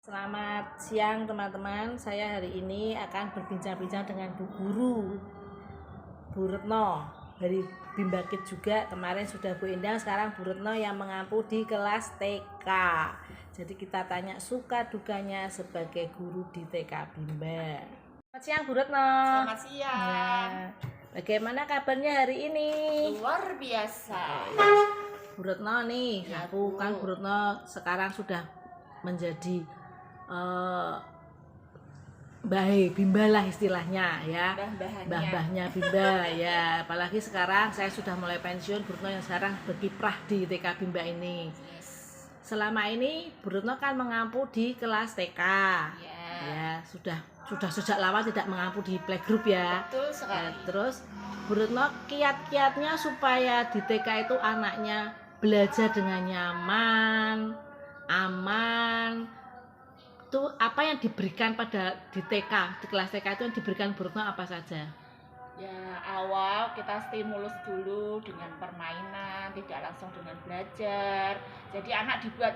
Selamat siang teman-teman, saya hari ini akan berbincang-bincang dengan Bu Guru Bu Retno dari Bimba Kids juga. Kemarin sudah Bu Endang, sekarang Bu Retno yang mengampu di kelas TK. Jadi kita tanya suka dukanya sebagai guru di TK Bimba. Selamat siang Bu Retno. Selamat siang. Bagaimana kabarnya hari ini? Luar biasa. Bu Retno nih, Ya, aku kan Bu Retno sekarang sudah menjadi Bimba lah istilahnya ya, mbah-mbahnya Bimba ya. Apalagi sekarang saya sudah mulai pensiun, Bu Retno yang sekarang berkiprah di TK Bimba ini. Selama ini Bu Retno kan mengampu di kelas TK ya, sudah sejak lama tidak mengampu di playgroup ya. Betul sekali. Ya, terus Bu Retno kiat-kiatnya supaya di TK itu anaknya belajar dengan nyaman, aman, itu apa yang diberikan pada di TK, di kelas TK itu yang diberikan Bu Retno apa saja? Ya, awal kita stimulus dulu dengan permainan, tidak langsung dengan belajar. Jadi anak dibuat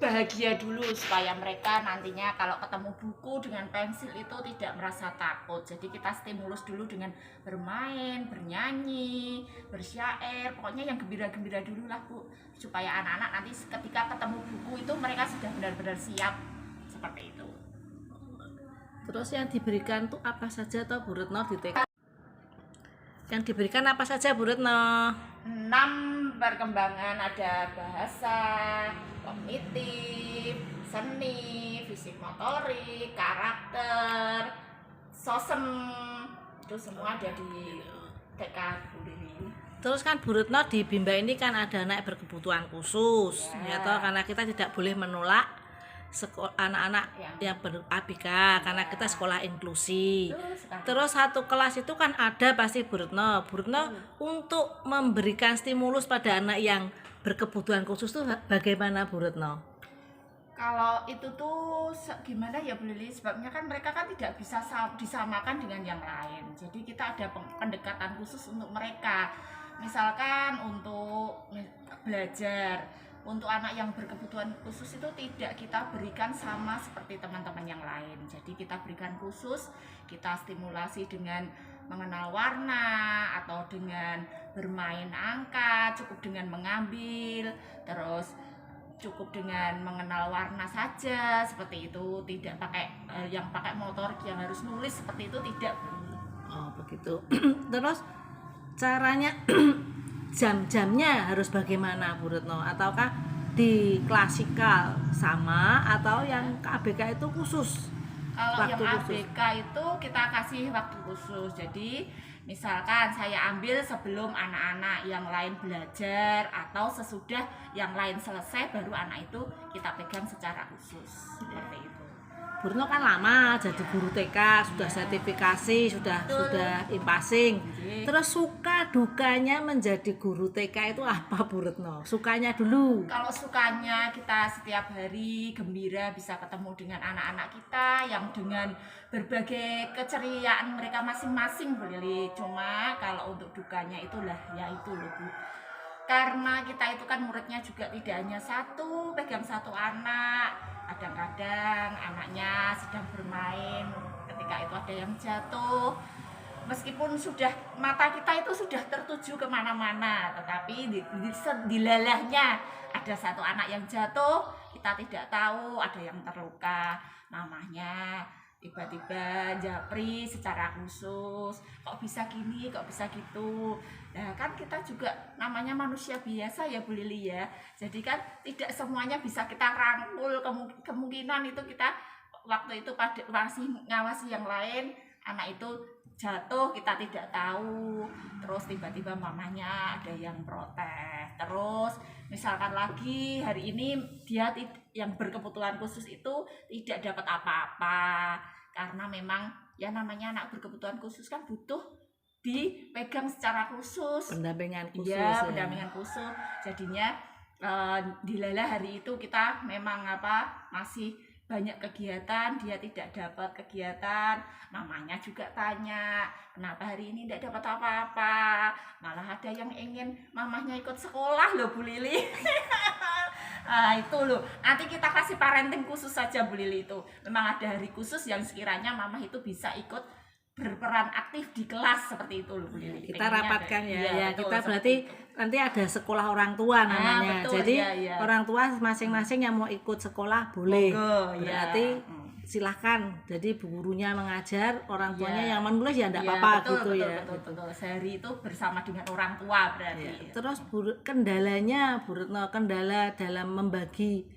bahagia dulu supaya mereka nantinya kalau ketemu buku dengan pensil itu tidak merasa takut. Jadi kita stimulus dulu dengan bermain, bernyanyi, bersyair, pokoknya yang gembira-gembira dulu lah Bu, supaya anak-anak nanti ketika ketemu buku itu mereka sudah benar-benar siap seperti itu. Terus yang diberikan tuh apa saja toh Bu Retno di TK? Yang diberikan apa saja Bu Retno? 6 perkembangan, ada bahasa, kognitif, seni, fisik motorik, karakter, sosem, itu semua ada di TK Bu Lili. Terus kan Bu Retno di Bimba ini kan ada anak berkebutuhan khusus ya toh, karena kita tidak boleh menolak anak-anak yang ber-ABK karena kita sekolah inklusi. Terus satu kelas itu kan ada pasti Bu Retno untuk memberikan stimulus pada anak yang berkebutuhan khusus tuh bagaimana Bu Retno? Kalau itu tuh gimana ya Bu Lili, sebabnya kan mereka kan tidak bisa disamakan dengan yang lain. Jadi kita ada pendekatan khusus untuk mereka. Misalkan untuk belajar, untuk anak yang berkebutuhan khusus itu tidak kita berikan sama seperti teman-teman yang lain. Jadi kita berikan khusus, kita stimulasi dengan mengenal warna atau dengan bermain angka, cukup dengan mengambil, terus cukup dengan mengenal warna saja seperti itu, tidak pakai yang pakai motorik yang harus nulis seperti itu, tidak. Oh begitu. Terus caranya jam-jamnya harus bagaimana Bu Retno? Ataukah di klasikal sama atau yang ABK itu khusus? Kalau yang ABK itu kita kasih waktu khusus. Jadi misalkan saya ambil sebelum anak-anak yang lain belajar atau sesudah yang lain selesai, baru anak itu kita pegang secara khusus seperti itu. Bu Retno kan lama jadi guru TK, sudah sertifikasi, sudah impasing. Terus suka dukanya menjadi guru TK itu apa Bu Retno? Sukanya dulu. Kalau sukanya, kita setiap hari gembira bisa ketemu dengan anak-anak kita yang dengan berbagai keceriaan mereka masing-masing Bu Lili. Cuma kalau untuk dukanya itulah ya itu loh Bu. Karena kita itu kan muridnya juga tidak hanya satu, pegang satu anak. Kadang-kadang anaknya sedang bermain, ketika itu ada yang jatuh, meskipun sudah mata kita itu sudah tertuju kemana-mana, tetapi di lalahnya ada satu anak yang jatuh, kita tidak tahu ada yang terluka, mamahnya tiba-tiba japri secara khusus, kok bisa gini, kok bisa gitu. Nah kan kita juga namanya manusia biasa ya Bu Lili ya, jadi kan tidak semuanya bisa kita rangkul, kemungkinan itu kita waktu itu masih ngawasi yang lain, anak itu jatuh kita tidak tahu, terus tiba-tiba mamanya ada yang protes, terus misalkan lagi hari ini dia yang berkebutuhan khusus itu tidak dapat apa-apa, karena memang ya namanya anak berkebutuhan khusus kan butuh dipegang secara khusus, pendampingan khusus ya, pendampingan khusus. Jadinya dilala hari itu kita memang masih banyak kegiatan, dia tidak dapat kegiatan, mamanya juga tanya kenapa hari ini tidak dapat apa-apa, malah ada yang ingin mamahnya ikut sekolah loh Bu Lili. Itu loh. Nanti kita kasih parenting khusus saja Bu Lili itu. Memang ada hari khusus yang sekiranya mama itu bisa ikut berperan aktif di kelas seperti itu loh Bu Lili. Kita Pengennya rapatkan ada- ya, iya, ya betul, kita seperti berarti itu. nanti ada sekolah orang tua namanya. betul, Jadi iya, iya. orang tua masing-masing yang mau ikut sekolah boleh. Monggo, iya. Berarti silahkan. Jadi bu gurunya mengajar, orang tuanya Iya. yang menulis ya enggak Iya, apa-apa betul, gitu betul, ya. betul. Sehari itu bersama dengan orang tua berarti. Ya, terus kendalanya Bu Retno, kendala dalam membagi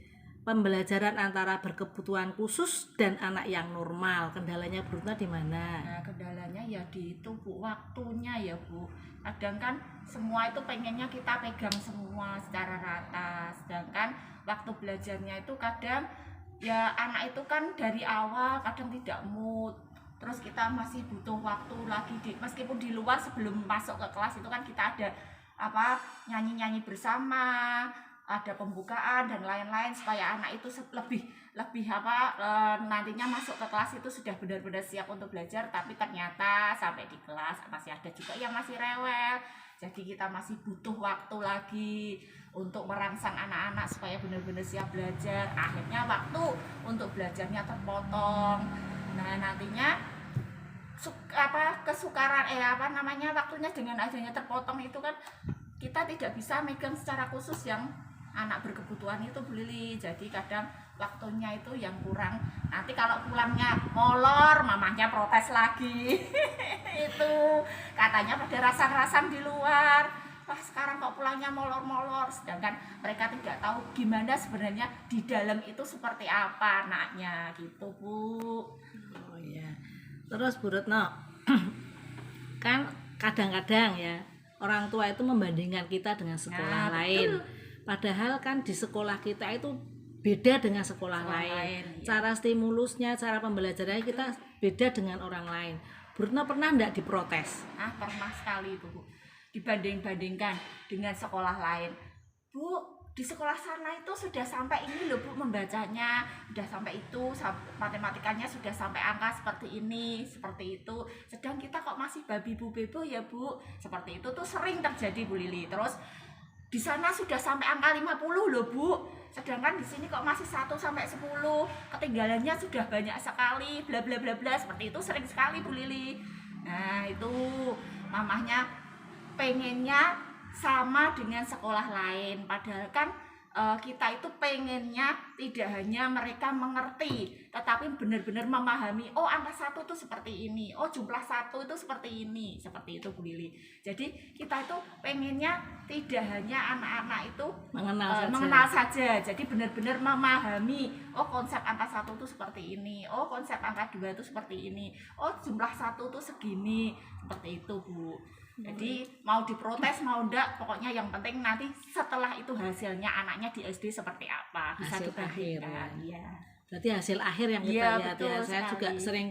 pembelajaran antara berkebutuhan khusus dan anak yang normal. Kendalanya Bu Retno di mana? Nah, kendalanya ya di itu Bu, waktunya ya Bu. Kadang kan semua itu pengennya kita pegang semua secara rata, sedangkan waktu belajarnya itu kadang ya anak itu kan dari awal kadang tidak mood. Terus kita masih butuh waktu lagi meskipun di luar sebelum masuk ke kelas itu kan kita ada nyanyi-nyanyi bersama, ada pembukaan dan lain-lain supaya anak itu lebih nantinya masuk ke kelas itu sudah benar-benar siap untuk belajar, tapi ternyata sampai di kelas masih ada juga yang masih rewel. Jadi kita masih butuh waktu lagi untuk merangsang anak-anak supaya benar-benar siap belajar. Akhirnya waktu untuk belajarnya terpotong. Nah, nantinya kesukaran waktunya dengan adanya terpotong itu kan kita tidak bisa megang secara khusus yang anak berkebutuhan itu Bu Lili. Jadi kadang waktunya itu yang kurang. Nanti kalau pulangnya molor, mamahnya protes lagi. Itu katanya pada rasan-rasan di luar. Wah, sekarang kok pulangnya molor-molor, sedangkan mereka tidak tahu gimana sebenarnya di dalam itu seperti apa anaknya gitu Bu. Oh iya. Terus Bu Retno, kan kadang-kadang ya orang tua itu membandingkan kita dengan sekolah lain. Padahal kan di sekolah kita itu beda dengan sekolah lain. ya. Cara stimulusnya, cara pembelajarannya kita beda dengan orang lain. Bu Retno pernah enggak diprotes? Pernah sekali itu Bu. Dibanding-bandingkan dengan sekolah lain. Bu, di sekolah sana itu sudah sampai ini loh Bu membacanya, sudah sampai itu, matematikanya sudah sampai angka seperti ini, seperti itu. Sedang kita kok masih babi bu bebo ya Bu. Seperti itu tuh sering terjadi Bu Lili. Terus di sana sudah sampai angka 50 loh Bu. Sedangkan di sini kok masih 1 sampai 10. Ketinggalannya sudah banyak sekali, bla bla bla bla. Seperti itu sering sekali Bu Lili. Nah, itu mamahnya pengennya sama dengan sekolah lain, padahal kan kita itu pengennya tidak hanya mereka mengerti, tetapi benar-benar memahami. Oh, angka 1 itu seperti ini, oh jumlah 1 itu seperti ini, seperti itu Bu Lili. Jadi kita itu pengennya tidak hanya anak-anak itu mengenal saja, jadi benar-benar memahami. Oh, konsep angka 1 itu seperti ini, oh konsep angka 2 itu seperti ini, oh jumlah 1 itu segini, seperti itu Bu. Jadi mau diprotes mau enggak, pokoknya yang penting nanti setelah itu hasilnya anaknya di SD seperti apa bisa Hasil akhir dibandingkan. ya. Berarti hasil akhir yang kita Iya, lihat betul ya. Saya sekali. juga sering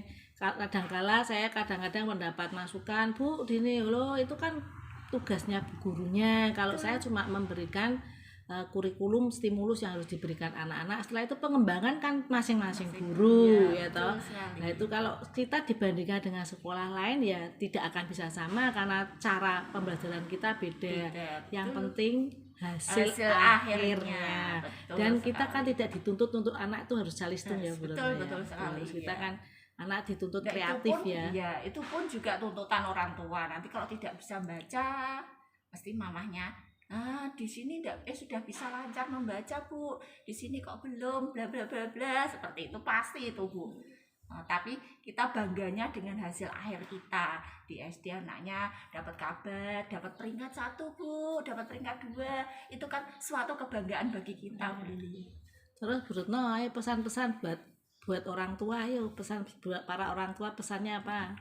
kadang-kadang mendapat masukan, Bu, dini loh itu kan tugasnya bu gurunya. Kalau saya cuma memberikan kurikulum stimulus yang harus diberikan anak-anak, setelah itu pengembangan kan masing-masing guru ya toh. Nah itu kalau kita dibandingkan dengan sekolah lain ya tidak akan bisa sama karena cara pembelajaran kita beda. Yang penting hasil akhirnya. Betul Dan sekali. kita kan tidak dituntut untuk anak itu harus calistung ya Bu Retno, betul ya. sekali, Kita ya. kan anak dituntut Nah, kreatif itu pun, ya. Iya, itu pun juga tuntutan orang tua. Nanti kalau tidak bisa baca, pasti mamahnya di sini sudah bisa lancar membaca Bu, di sini kok belum, bla bla bla bla, seperti itu pasti itu Bu. Tapi kita bangganya dengan hasil akhir kita di SD, anaknya dapat kabar, dapat peringkat 1 Bu, dapat peringkat 2, itu kan suatu kebanggaan bagi kita Bu Lili. Terus Bu Retno, ayo pesan-pesan buat orang tua, ayo pesan buat para orang tua, pesannya apa?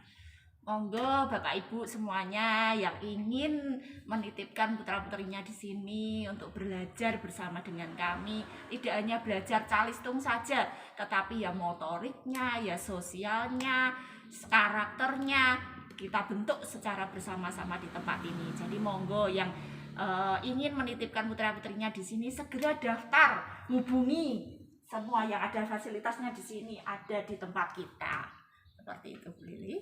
Monggo Bapak Ibu semuanya yang ingin menitipkan putra-putrinya di sini untuk belajar bersama dengan kami, tidak hanya belajar calistung saja, tetapi ya motoriknya, ya sosialnya, karakternya kita bentuk secara bersama-sama di tempat ini. Jadi monggo yang ingin menitipkan putra-putrinya di sini segera daftar, hubungi semua yang ada fasilitasnya di sini ada di tempat kita. Seperti itu Bu Lili.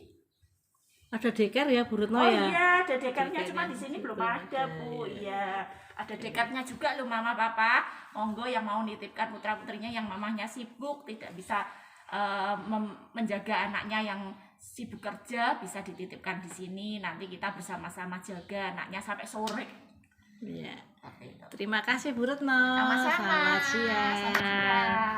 Ada deker ya Bu Retno Oh ya? iya, ada dekernya, Dekernya cuma di sini belum belum ada, ada, Bu. ya. Iya, ada dekernya juga loh Mama Papa. Monggo yang mau nitipkan putra-putrinya yang mamahnya sibuk, tidak bisa menjaga anaknya yang sibuk kerja, bisa dititipkan di sini. Nanti kita bersama-sama jaga anaknya sampai sore. Iya. Seperti itu. Terima kasih Bu Retno. Sama-sama. Selamat siang. Selamat siang.